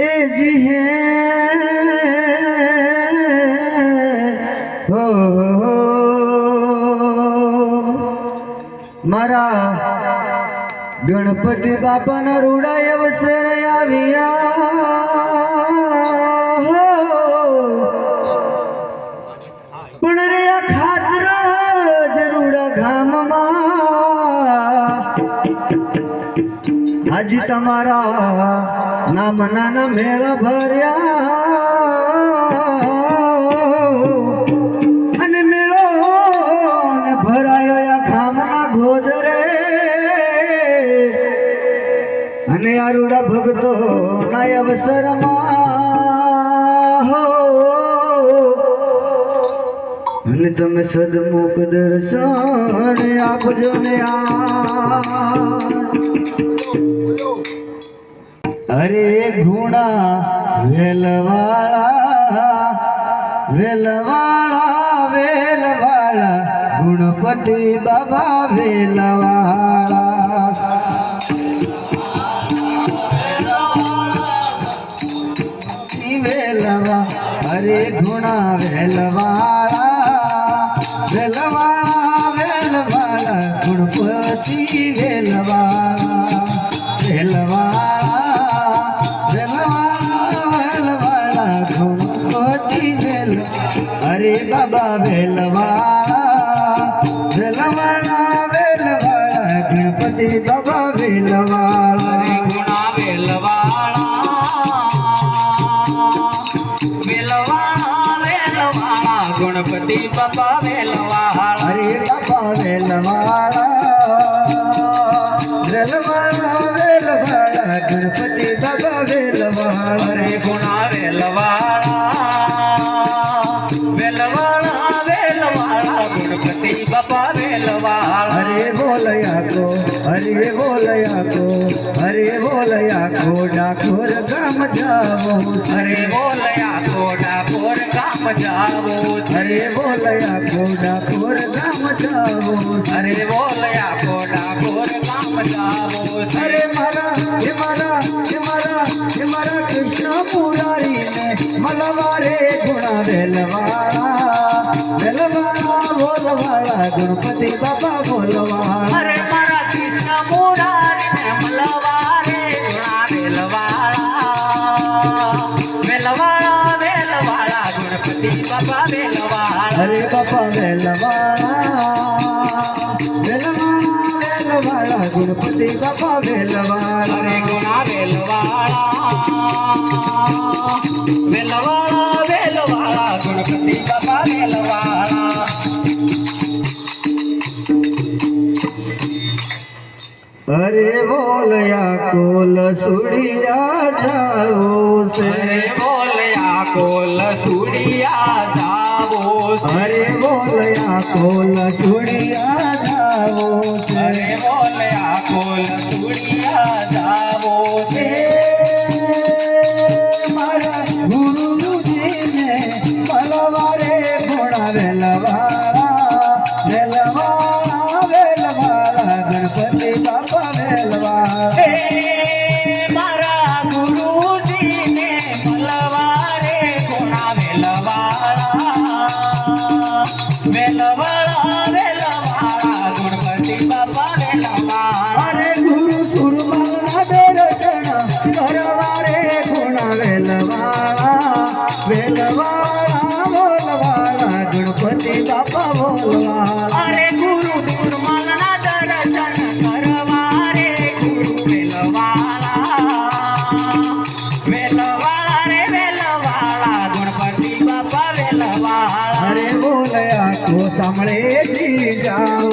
ए जी है हो मारा गणपति बापा न रूड़ा अवसर आविया पण रे खातर जरूड़ा घाम आज तमारा नाम नाना मेला भर्या अने मेलो ने भरायो या खामना घोदरे अने आरूड़ा भगतो ना अवसर हो अने तमे सदमुख दर्शन आपजो ने अरे घुणा वेलवाड़ा वेलवाड़ा वेलवाड़ा गुणपति बाबा वेलवाड़ा वेलवा अरे घुणा वेलवाड़ा वेलवाड़ा वेलवाड़ा गुणपति वेलवाड़ा वेलवाड़ा अरे बाबा वेलवाड़ा वेलवाड़ा वेलवाड़ा गणपति बाबा वेलवाड़ा गुणा वेलवाड़ा वेलवाड़ा वेलवाड़ा गणपति बाबा वेलवाड़ा अरे बाबा वेलवाड़ा वेलवाड़ा वेलवाड़ा गणपति बाबा वेलवाड़ा अरे गुणा वेलवाड़ा वेलवाड़ा वेलवाड़ा गणपति बाबा वेलवाड़ा अरे बोलया को अरे बोलया को अरे बोलया को डाकोर गाम जावो अरे बोलया को डाकोर गाम जावो अरे बोलया को डाकोर गाम जावो अरे बोलया को डाकोर गाम जावो अरे मारा हे मारा हे मारा हे मारा कृष्ण मुरारी ने मलवारे गुणा वेलवाड़ा वेलवाड़ा बोलवाड़ा गणपति बाबा बोलवाड़ा अरे मारा कृष्ण मुरारी ने मलवारे गुणा वेलवाड़ा वेलवाड़ा वेलवाड़ा गणपति बाबा वेलवाड़ा अरे बाबा वेलवाड़ा वेलवाड़ा वेलवाड़ा गणपति बाबा वेलवाड़ा अरे गुणा वेलवाड़ा वेलवाड़ा वेलवाड़ा गणपति बाबा वेलवाड़ा अरे बोलया कोल सुड़िया जाओ से अरे बोलया कोल सुड़िया जावो अरे बोलया कोल सुड़िया जाओ से अरे बोलया कोल सुड़िया जावो मारा गुरु जी ने मलवारे घोड़ा वेलवाड़ा वेलवाड़ा वेलवाड़ा गणपति बाबा वेलवाड़ा मारा गुरु जी ने मलवारे घोड़ा वेलवाड़ा वेलवाड़ा वेलवाड़ा गणपति बाबा वेलवाड़ा अरे गुरु सुरमाना दर्शन करवारे घोड़ा वेलवाड़ा वेलवाड़ा बोलवाड़ा गणपति बाबा बोलवाड़ा अरे गुरु दुर्मलना दर्शन करवारे गुरु वेलवाड़ा वेलवाड़ा रे वेलवाड़ा गणपति बाबा वेलवाड़ा अरे बोलया को सामळे जी जाओ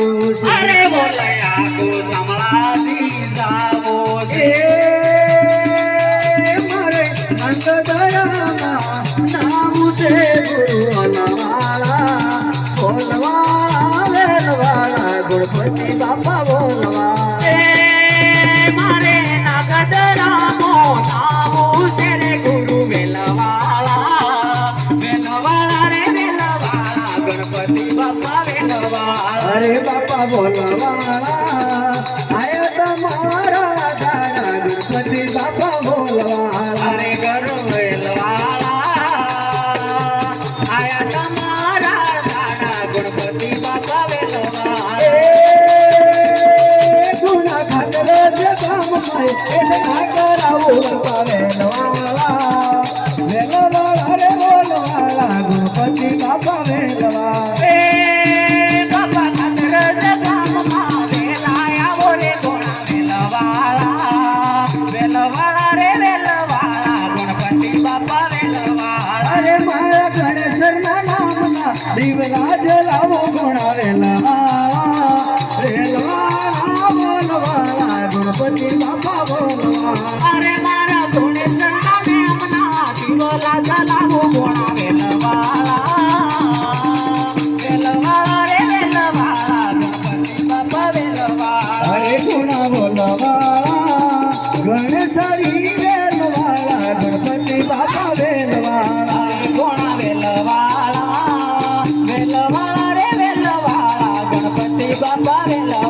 अरे बोलया को समला दी जावो मारे अंतदरामा नाम से गुरु अनवाड़ा बोलवाड़ा वेलवाड़ा गणपति बाबा बोलवाड़ा मारे नगद रामो नामो तेरे गुरु वेलवाड़ा वेलवाड़ा रे वेलवाड़ा गणपति बाबा वेलवाड़ा अरे बाबा बोलवाड़ा आया तुम्हारा दाना गणपति बाबा बोलवाड़ा अरे શિવરાજ લાવો ગુણા વેલવાળા વેલવાળા બોલવાળા ગણપતિ બાપા બોલવાળા અરે મારા ધૂળેસરના મેમના શિવલા જલાવો ગોણા વેલવાળા વેલવાળા રે વેલવાળા ગણપતિ બાપા વેલવાળા હરે ગુણા બોલવાળા ગણેશરી વેલવાળા ગણપતિ બાપા વેલવાળા ગોણા વેલવાળા વેલવાળા રે વેલવાળા ગણપતિ બાપા વેલવાળા